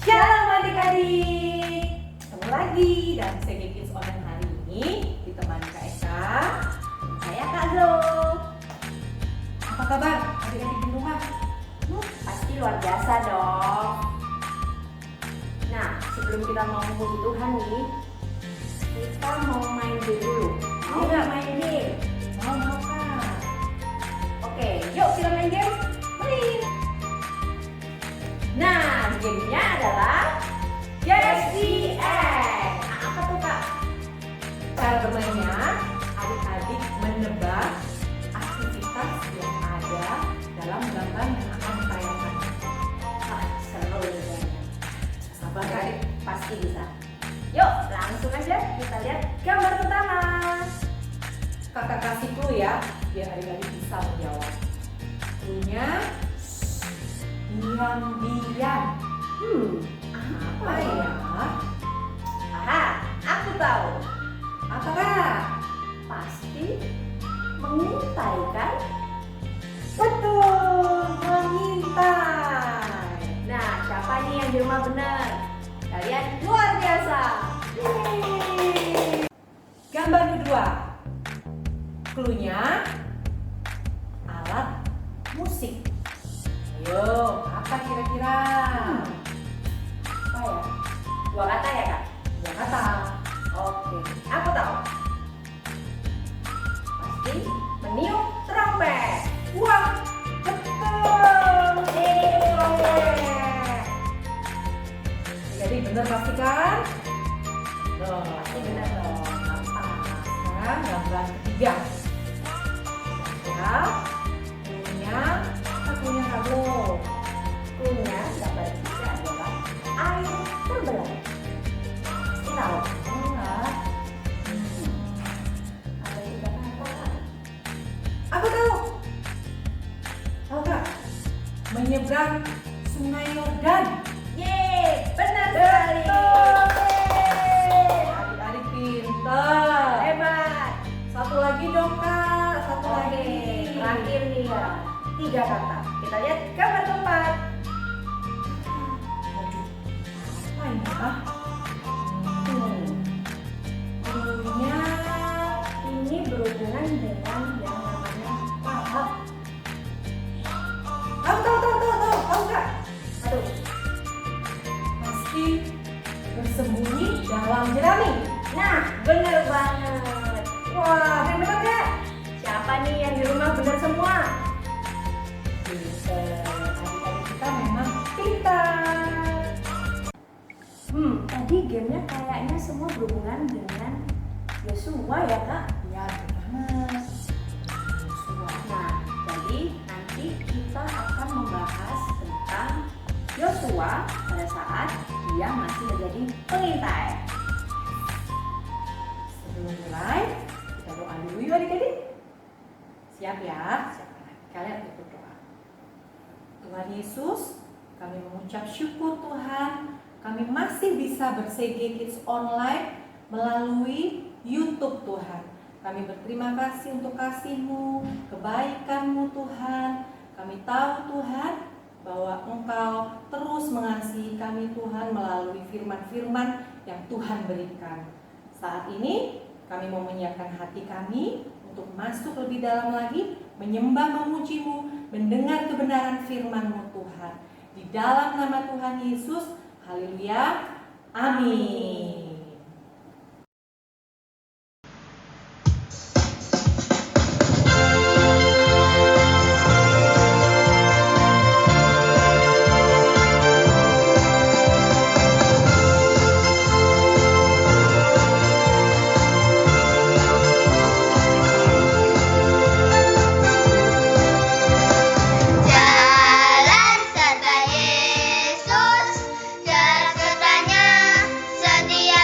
Shalom adik-adik, ketemu lagi dalam Segi Kids Online hari ini ditemani Kak Eka, saya Kak Zo. Apa kabar adik-adik di rumah? Pasti luar biasa dong. Nah, sebelum kita mau memuji Tuhan nih, kita mau main game dulu. Mau nggak main game? Mau Kak? Oke, yuk kita main game. Main. Nah, gamenya adalah Guess the Egg. Nah, apa tuh Kak? Cara bermainnya, adik-adik menebak aktivitas yang ada dalam gambar yang akan ditayangkan. Seru nih. Sabar Kak Adik. Pasti bisa. Yuk, langsung aja kita lihat gambar pertama. Kakak kasih clue ya, biar adik-adik bisa menjawab. Clue-nya diam-diam. Apa ya? Aha, aku tahu. Apa Kak? Pasti mengintai kan? Betul, mengintai. Nah, siapa nih yang di rumah benar? Kalian luar biasa. Yeay. Gambar kedua. Clue-nya alat musik. Ayo, apa kira-kira? Apa ya? Dua kata ya Kak? Dua kata. Oke, aku tahu. Pasti meniup trompet. Wah, betul. Jadi benar pastikan? Loh, Pasti benar dong. sekarang gambar ketiga. Ya, punya Kak. Punya gambar ketiga adalah air terbelah. Pasti tahu. Enggak. Ada tiga kata. Aku tahu. Tahu Kak? Menyeberang Sungai Yordan. Yeay, benar sekali. Adik-adik pintar. Hebat. Satu lagi dong Kak. Satu Oke, lagi. terakhir nih ya. Tiga kata. Kita lihat gambar keempat. Waduh, apa ini ah? Punya Ini berhubungan dengan yang namanya lahap. tahu Kak? Aduh, Pasti bersembunyi dalam jerami. nah bener banget. Wah, bener Kak. Siapa nih yang di rumah bener semua? Adik-adik kita memang pintar. Tadi gamenya kayaknya semua berhubungan dengan Yosua ya Kak? Ya, banget. Nah, jadi nanti kita akan membahas tentang Yosua pada saat dia masih menjadi pengintai. Sebelum mulai, kita doa dulu yuk adik-adik. Siap ya? Siap. Kalian ikut doa. Tuhan Yesus, kami mengucap syukur Tuhan, kami masih bisa bersegi Kids Online melalui YouTube Tuhan. Kami berterima kasih untuk kasih-Mu, kebaikan-Mu Tuhan. Kami tahu Tuhan bahwa Engkau terus mengasihi kami Tuhan melalui firman-firman yang Tuhan berikan. Saat ini kami mau menyiapkan hati kami untuk masuk lebih dalam lagi, menyembah, memuji-Mu, mendengar kebenaran firman-Mu Tuhan. Di dalam nama Tuhan Yesus, haleluya, amin. Jalan serta Yesus, jalan sertanya setia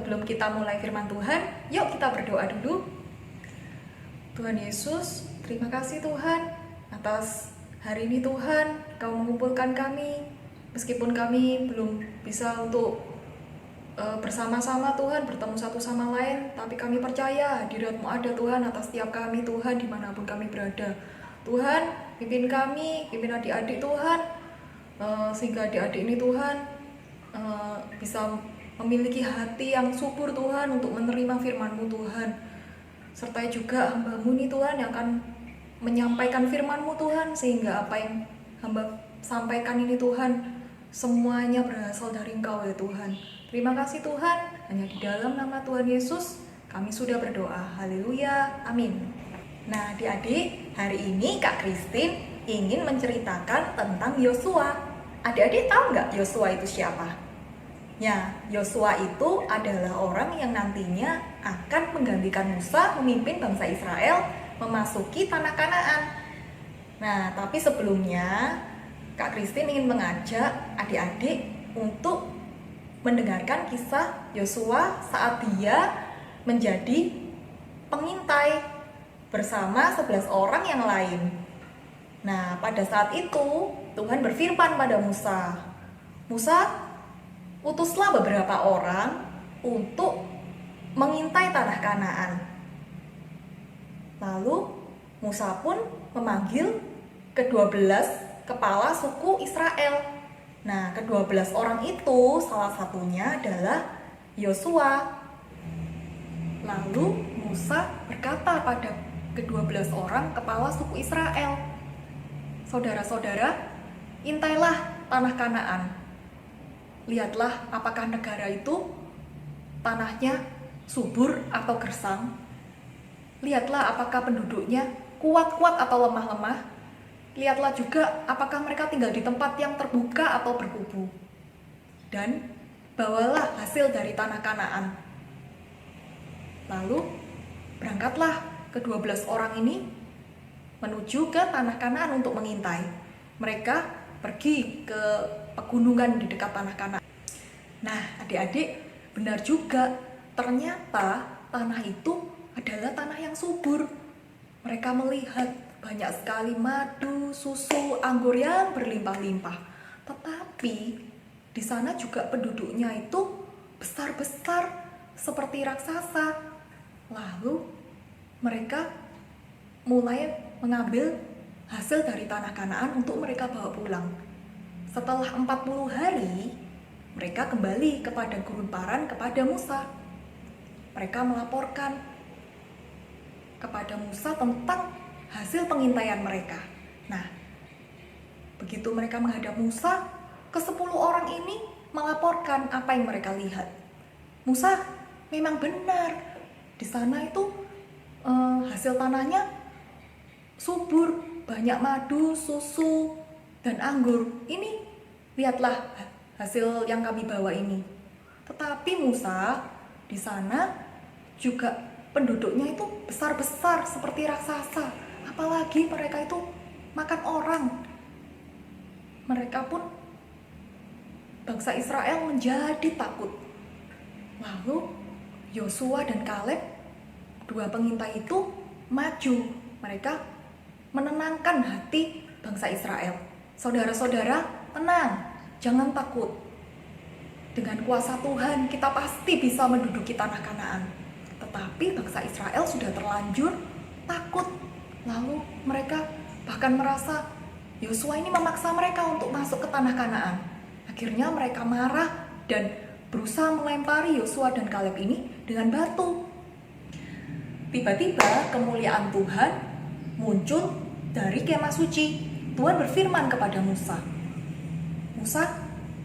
Sebelum kita mulai firman Tuhan, yuk kita berdoa dulu. Tuhan Yesus, terima kasih Tuhan atas hari ini Tuhan, Kau mengumpulkan kami. Meskipun kami belum bisa untuk bersama-sama Tuhan, bertemu satu sama lain, tapi kami percaya hadirat-Mu ada Tuhan atas setiap kami Tuhan, dimanapun kami berada. Tuhan, pimpin kami, pimpin adik-adik Tuhan, sehingga adik-adik ini Tuhan bisa memiliki hati yang subur Tuhan untuk menerima firman-Mu Tuhan. Sertai juga hamba-Mu nih Tuhan yang akan menyampaikan firman-Mu Tuhan, sehingga apa yang hamba sampaikan ini Tuhan semuanya berasal dari Engkau ya Tuhan. Terima kasih Tuhan, hanya di dalam nama Tuhan Yesus kami sudah berdoa. Haleluya, amin. Nah adik-adik, hari ini Kak Christine ingin menceritakan tentang Yosua. Adik-adik tahu nggak Yosua itu siapa? Ya, Yosua itu adalah orang yang nantinya akan menggantikan Musa memimpin bangsa Israel memasuki tanah Kanaan. Nah, tapi sebelumnya Kak Christine ingin mengajak adik-adik untuk mendengarkan kisah Yosua saat dia menjadi pengintai bersama 11 orang yang lain. Nah, pada saat itu Tuhan berfirman pada Musa, "Musa, utuslah beberapa orang untuk mengintai tanah Kanaan." Lalu Musa pun memanggil ke-12 kepala suku Israel. Nah, ke-12 orang itu salah satunya adalah Yosua. Lalu Musa berkata pada ke-12 orang kepala suku Israel, "Saudara-saudara, intailah tanah Kanaan. Lihatlah apakah negara itu tanahnya subur atau gersang. Lihatlah apakah penduduknya kuat-kuat atau lemah-lemah. Lihatlah juga apakah mereka tinggal di tempat yang terbuka atau berkubu. Dan bawalah hasil dari tanah Kanaan." Lalu berangkatlah ke-12 orang ini menuju ke tanah Kanaan untuk mengintai. Mereka pergi ke pegunungan di dekat tanah Kanaan. Nah, adik-adik, benar juga, ternyata tanah itu adalah tanah yang subur. Mereka melihat banyak sekali madu, susu, anggur yang berlimpah-limpah. Tetapi di sana juga penduduknya itu besar-besar seperti raksasa. Lalu mereka mulai mengambil hasil dari tanah Kanaan untuk mereka bawa pulang. Setelah 40 hari, mereka kembali kepada gurun Paran kepada Musa. Mereka melaporkan kepada Musa tentang hasil pengintaian mereka. Nah, begitu mereka menghadap Musa, ke-10 orang ini melaporkan apa yang mereka lihat. Musa, memang benar, di sana itu hasil tanahnya subur, banyak madu, susu, dan anggur. Ini, lihatlah hasil yang kami bawa ini. Tetapi Musa, di sana juga penduduknya itu besar-besar seperti raksasa. Apalagi mereka itu makan orang. Mereka pun, bangsa Israel menjadi takut. Lalu Yosua dan Kaleb, dua pengintai itu maju. Mereka menenangkan hati bangsa Israel. "Saudara-saudara, tenang, jangan takut. Dengan kuasa Tuhan kita pasti bisa menduduki tanah Kanaan." Tetapi bangsa Israel sudah terlanjur takut. Lalu mereka bahkan merasa Yosua ini memaksa mereka untuk masuk ke tanah Kanaan. Akhirnya mereka marah dan berusaha melempari Yosua dan Kaleb ini dengan batu. Tiba-tiba kemuliaan Tuhan muncul dari kemah suci. Tuhan berfirman kepada Musa, "Musa,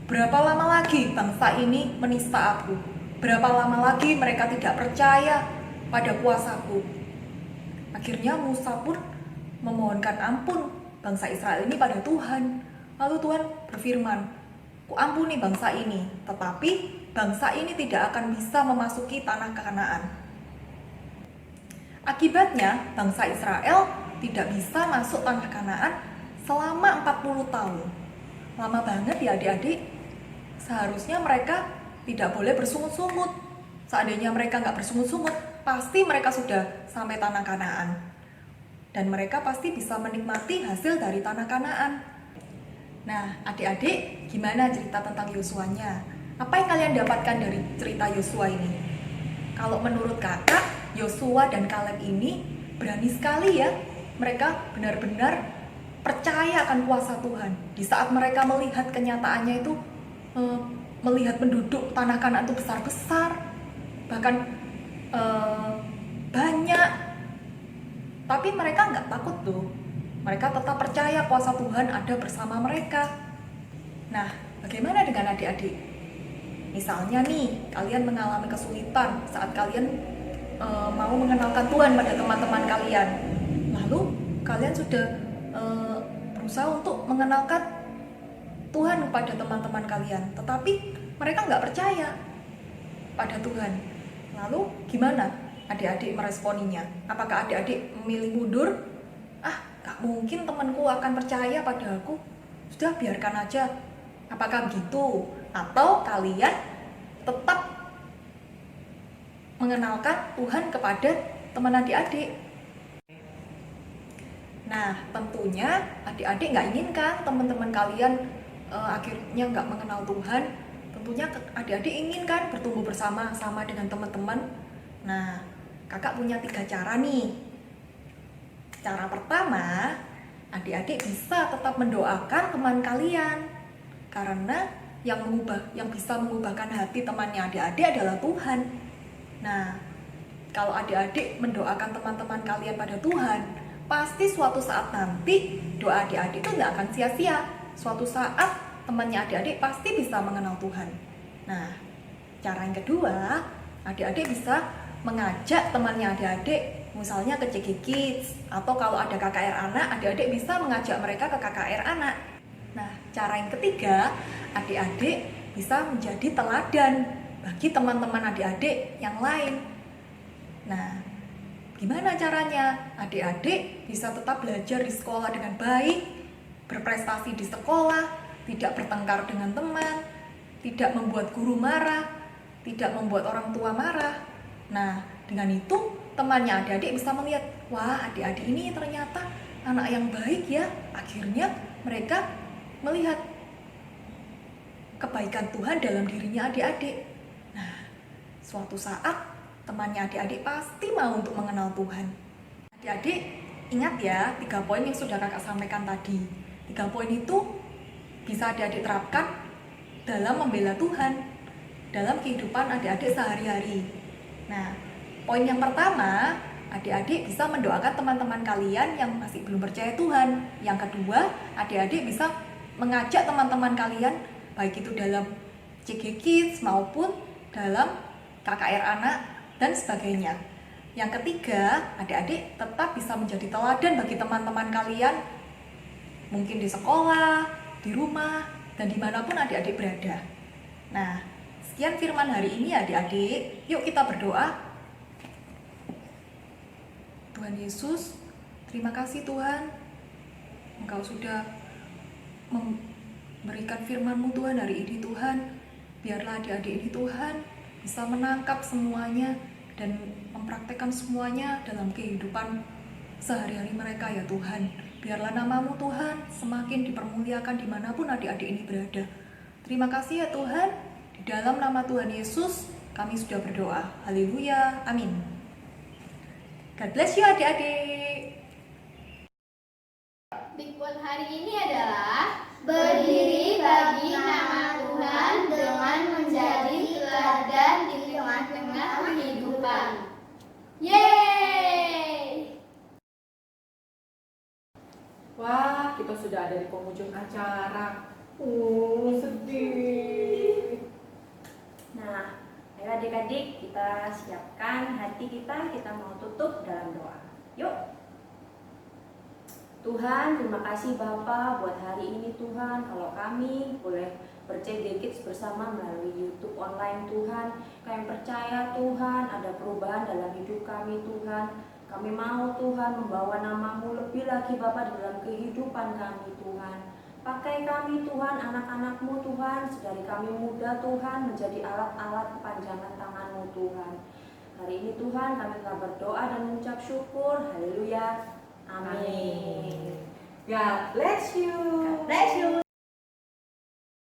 berapa lama lagi bangsa ini menista aku? Berapa lama lagi mereka tidak percaya pada kuasaku?" Akhirnya Musa pun memohonkan ampun bangsa Israel ini pada Tuhan. Lalu Tuhan berfirman, "Kuampuni bangsa ini, tetapi bangsa ini tidak akan bisa memasuki tanah Kanaan." Akibatnya bangsa Israel tidak bisa masuk tanah Kanaan selama 40 tahun. Lama banget ya adik-adik. Seharusnya mereka tidak boleh bersungut-sungut. Seandainya mereka nggak bersungut-sungut, pasti mereka sudah sampai tanah Kanaan. Dan mereka pasti bisa menikmati hasil dari tanah Kanaan. Nah, adik-adik, gimana cerita tentang Yosuanya? Apa yang kalian dapatkan dari cerita Yosua ini? Kalau menurut kakak, Yosua dan Kaleb ini berani sekali ya. Mereka benar-benar percaya akan kuasa Tuhan. Di saat mereka melihat kenyataannya itu, melihat penduduk tanah Kanaan itu besar-besar, bahkan banyak, tapi mereka nggak takut tuh. Mereka tetap percaya kuasa Tuhan ada bersama mereka. Nah, bagaimana dengan adik-adik? Misalnya nih, kalian mengalami kesulitan saat kalian mau mengenalkan Tuhan pada teman-teman kalian. Lalu kalian sudah berusaha untuk mengenalkan Tuhan kepada teman-teman kalian, tetapi mereka nggak percaya pada Tuhan. Lalu gimana adik-adik meresponinya? Apakah adik-adik memilih mundur? Gak mungkin temanku akan percaya pada aku, sudah biarkan aja. Apakah begitu? Atau kalian tetap mengenalkan Tuhan kepada teman adik-adik? Nah, tentunya adik-adik nggak inginkan teman-teman kalian akhirnya nggak mengenal Tuhan. Tentunya adik-adik ingin kan bertumbuh bersama-sama dengan teman-teman. Nah, kakak punya 3 cara nih. Cara pertama, adik-adik bisa tetap mendoakan teman kalian. Karena yang bisa mengubahkan hati temannya adik-adik adalah Tuhan. Nah, kalau adik-adik mendoakan teman-teman kalian pada Tuhan, pasti suatu saat nanti doa adik-adik itu nggak akan sia-sia. Suatu saat temannya adik-adik pasti bisa mengenal Tuhan. Nah, cara yang kedua, adik-adik bisa mengajak temannya adik-adik, misalnya ke CG Kids, atau kalau ada KKR anak, adik-adik bisa mengajak mereka ke KKR anak. Nah, cara yang ketiga, adik-adik bisa menjadi teladan bagi teman-teman adik-adik yang lain. Nah, gimana caranya? Adik-adik bisa tetap belajar di sekolah dengan baik, berprestasi di sekolah, tidak bertengkar dengan teman, tidak membuat guru marah, tidak membuat orang tua marah. Nah, dengan itu temannya adik-adik bisa melihat, wah, adik-adik ini ternyata anak yang baik ya. Akhirnya mereka melihat kebaikan Tuhan dalam dirinya adik-adik. Nah, suatu saat temannya adik-adik pasti mau untuk mengenal Tuhan. Adik-adik ingat ya 3 poin yang sudah kakak sampaikan tadi. 3 poin itu bisa adik-adik terapkan dalam membela Tuhan, dalam kehidupan adik-adik sehari-hari. Nah, poin yang pertama, adik-adik bisa mendoakan teman-teman kalian yang masih belum percaya Tuhan. Yang kedua, adik-adik bisa mengajak teman-teman kalian, baik itu dalam CG Kids maupun dalam KKR anak dan sebagainya. Yang ketiga, adik-adik tetap bisa menjadi teladan bagi teman-teman kalian, mungkin di sekolah, di rumah, dan dimanapun adik-adik berada. Nah, sekian firman hari ini adik-adik. Yuk kita berdoa. Tuhan Yesus, terima kasih Tuhan, Engkau sudah memberikan firman-Mu Tuhan hari ini Tuhan. Biarlah adik-adik ini Tuhan bisa menangkap semuanya dan mempraktekkan semuanya dalam kehidupan sehari-hari mereka ya Tuhan. Biarlah nama-Mu Tuhan semakin dipermuliakan dimanapun adik-adik ini berada. Terima kasih ya Tuhan. Di dalam nama Tuhan Yesus kami sudah berdoa. Haleluya, amin. God bless you adik-adik. Big Word hari ini adalah berdiri bagi nama Tuhan dengan menjadi teladan di tengah-tengah kehidupan. Yeay! Wah, kita sudah ada di penghujung acara. Sedih. Nah, ayo adik-adik kita siapkan hati kita mau tutup dalam doa. Yuk. Tuhan, terima kasih Bapa buat hari ini Tuhan. Kalau kami boleh berCG Kids bersama melalui YouTube online Tuhan, kami percaya Tuhan ada perubahan dalam hidup kami Tuhan. Kami mau Tuhan membawa nama-Mu lebih lagi Bapa di dalam kehidupan kami Tuhan. Pakai kami Tuhan, anak-anak-Mu Tuhan, sedari kami muda Tuhan, menjadi alat-alat kepanjangan tangan-Mu Tuhan. Hari ini Tuhan kami telah berdoa dan mengucap syukur. Haleluya. Amin. God bless you. God bless you.